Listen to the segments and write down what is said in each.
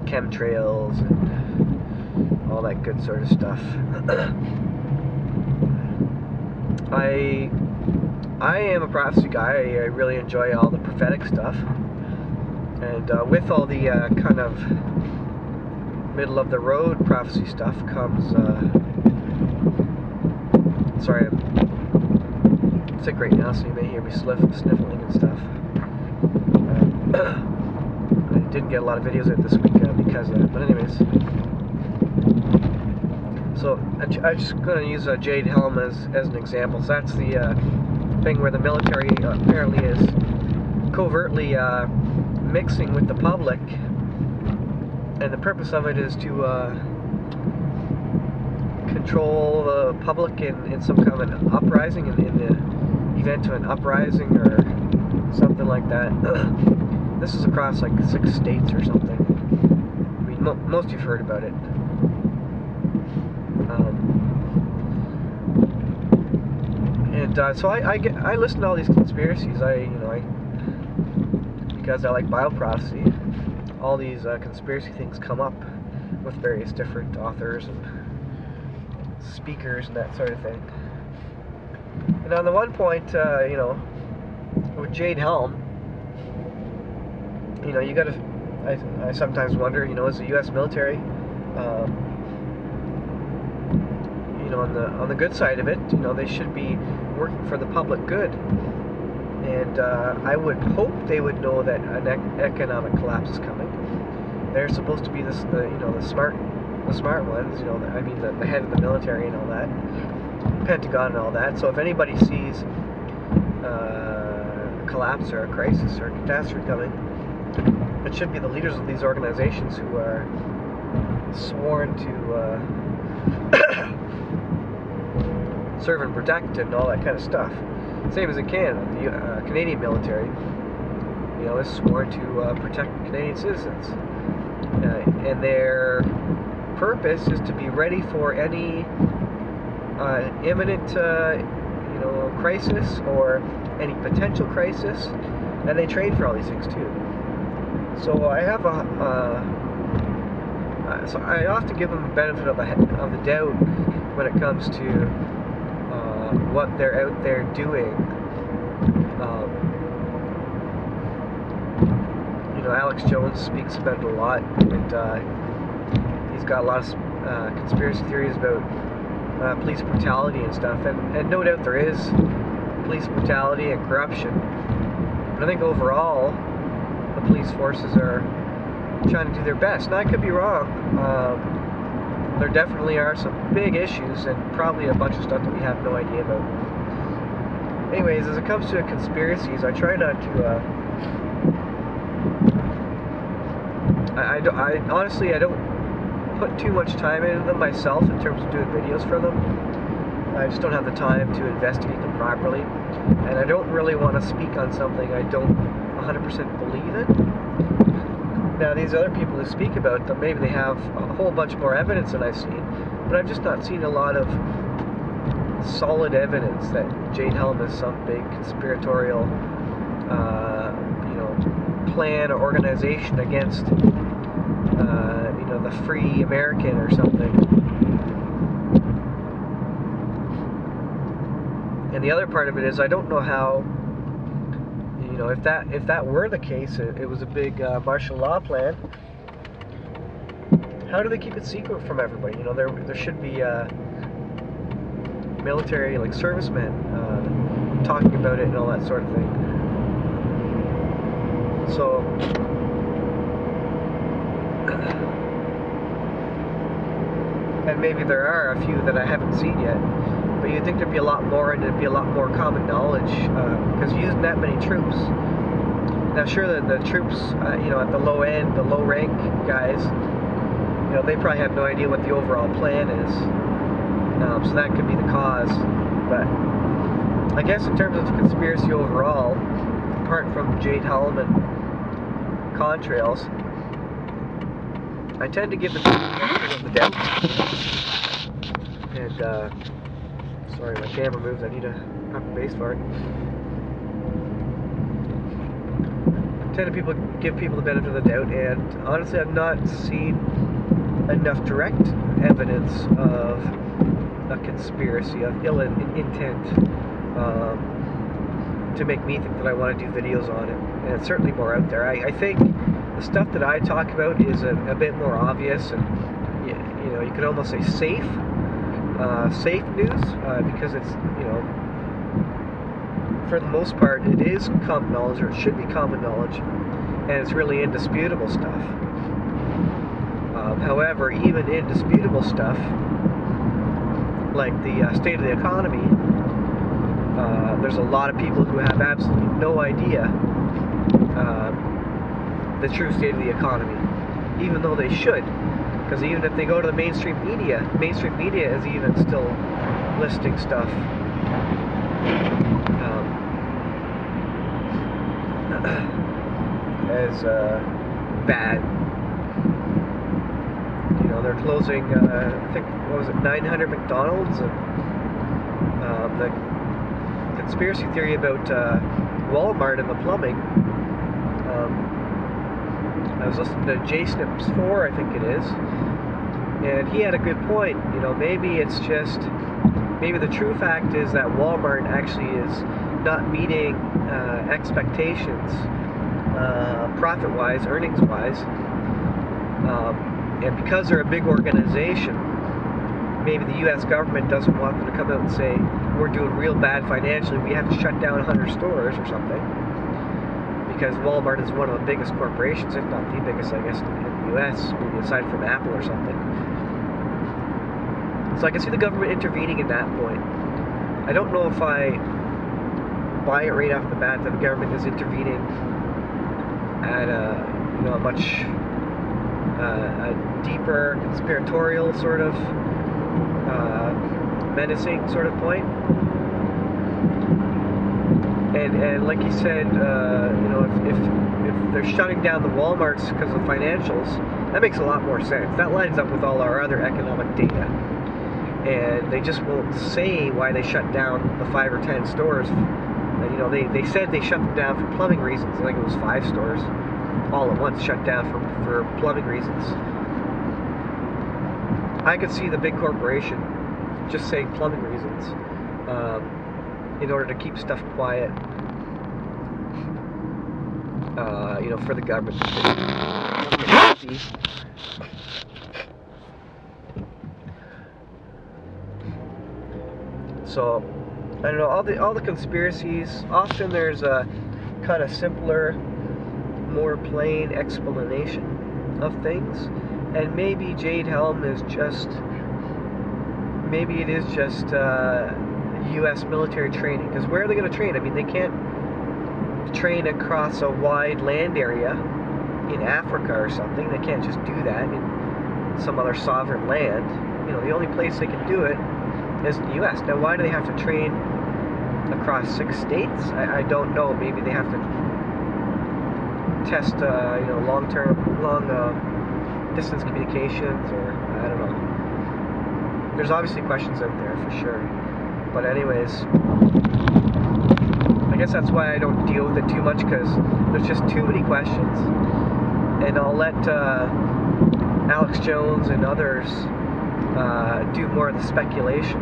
Chem Trails and all that good sort of stuff. I am a prophecy guy. I really enjoy all the prophetic stuff, and with all the kind of middle of the road prophecy stuff comes sorry, I'm sick right now, so you may hear me sniffling and stuff. I didn't get a lot of videos out this week because of that, but anyways. So I'm just going to use Jade Helm as an example. So that's the thing where the military apparently is covertly mixing with the public, and the purpose of it is to control the public in some kind of an uprising, in the event of an uprising or something like that. This is across like 6 states or something. I mean, most of you've heard about it. So I listen to all these conspiracies. Because I like Bible prophecy, all these conspiracy things come up with various different authors and speakers and that sort of thing. And on the one point, with Jade Helm, you gotta, I sometimes wonder, as the U.S. military, on the good side of it, they should be working for the public good. And I would hope they would know that an economic collapse is coming. They're supposed to be the smart ones, I mean the head of the military and all that, Pentagon and all that. So if anybody sees a collapse or a crisis or a catastrophe coming, it should be the leaders of these organizations who are sworn to serve and protect and all that kind of stuff. Same as in Canada, the Canadian military, is sworn to protect Canadian citizens, and their purpose is to be ready for any imminent, crisis or any potential crisis, and they train for all these things too. So I have so I often give them the benefit of the doubt when it comes to what they're out there doing. Alex Jones speaks about it a lot, and he's got a lot of conspiracy theories about police brutality and stuff, and no doubt there is police brutality and corruption, but I think overall the police forces are trying to do their best. Now, I could be wrong. There definitely are some big issues and probably a bunch of stuff that we have no idea about. Anyways, as it comes to conspiracies, I try not to I honestly don't put too much time into them myself in terms of doing videos for them. I just don't have the time to investigate them properly, and I don't really want to speak on something I don't 100% believe in. Now, these other people who speak about them, maybe they have a whole bunch more evidence than I've seen, but I've just not seen a lot of solid evidence that Jade Helm is some big conspiratorial plan or organization against the free American or something. And the other part of it is, I don't know how, if that were the case, it was a big martial law plan, how do they keep it secret from everybody? There should be military, like servicemen, talking about it and all that sort of thing. So, and maybe there are a few that I haven't seen yet, but you'd think there'd be a lot more, and it'd be a lot more common knowledge, because using that many troops. Now, sure, the troops, at the low end, the low rank guys, they probably have no idea what the overall plan is, so that could be the cause. But I guess in terms of conspiracy overall, apart from Jade Helm and Contrails, I tend to give the benefit of the doubt. And, sorry, my camera moves. I need a proper base for it. tend to give people the benefit of the doubt, and honestly, I've not seen enough direct evidence of a conspiracy, of ill intent, to make me think that I want to do videos on it. And it's certainly more out there. I think the stuff that I talk about is a bit more obvious, and you know, you could almost say safe news, because it's, you know, for the most part, it is common knowledge, or it should be common knowledge, and it's really indisputable stuff. However, even indisputable stuff, like the state of the economy, there's a lot of people who have absolutely no idea the true state of the economy, even though they should. Because even if they go to the mainstream media is even still listing stuff as bad. You know, they're closing, I think, what was it, 900 McDonald's, and the conspiracy theory about Walmart and the plumbing. I was listening to J-Snips 4, I think it is, and he had a good point. You know, maybe it's just, maybe the true fact is that Walmart actually is not meeting expectations, profit-wise, earnings-wise, and because they're a big organization, maybe the U.S. government doesn't want them to come out and say, we're doing real bad financially, we have to shut down 100 stores or something. Because Walmart is one of the biggest corporations, if not the biggest, I guess, in the U.S., maybe aside from Apple or something. So I can see the government intervening at that point. I don't know if I buy it right off the bat that the government is intervening at a, you know, a much a deeper conspiratorial sort of menacing sort of point. And like you said, you know, if they're shutting down the Walmarts because of financials, that makes a lot more sense. That lines up with all our other economic data. And they just won't say why they shut down the 5 or 10 stores. And, you know, they said they shut them down for plumbing reasons. I think it was 5 stores all at once shut down for plumbing reasons. I could see the big corporation just saying plumbing reasons, in order to keep stuff quiet, you know, for the government. So, I don't know, all the conspiracies, often there's a kind of simpler, more plain explanation of things, and maybe Jade Helm is just, maybe it is just U.S. military training, because where are they going to train? I mean, they can't train across a wide land area in Africa or something. They can't just do that in some other sovereign land. You know, the only place they can do it is the U.S. Now, why do they have to train across 6 states? I don't know. Maybe they have to test, you know, long distance communications, or I don't know. There's obviously questions out there for sure. But anyways, I guess that's why I don't deal with it too much, because there's just too many questions. And I'll let Alex Jones and others do more of the speculation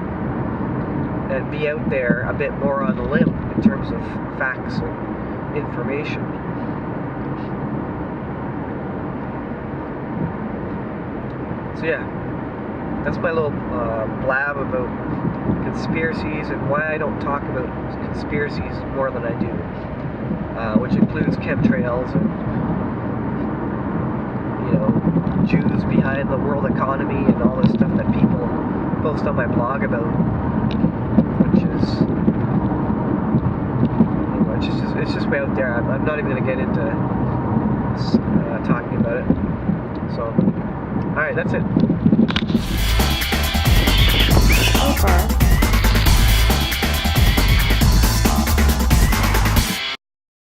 and be out there a bit more on the limb in terms of facts and information. So yeah, that's my little blab about conspiracies and why I don't talk about conspiracies more than I do, which includes Chem Trails and, you know, Jews behind the world economy and all this stuff that people post on my blog about, which is, you know, it's just way out there. I'm not even going to get into talking about it. So, alright, that's it. Over.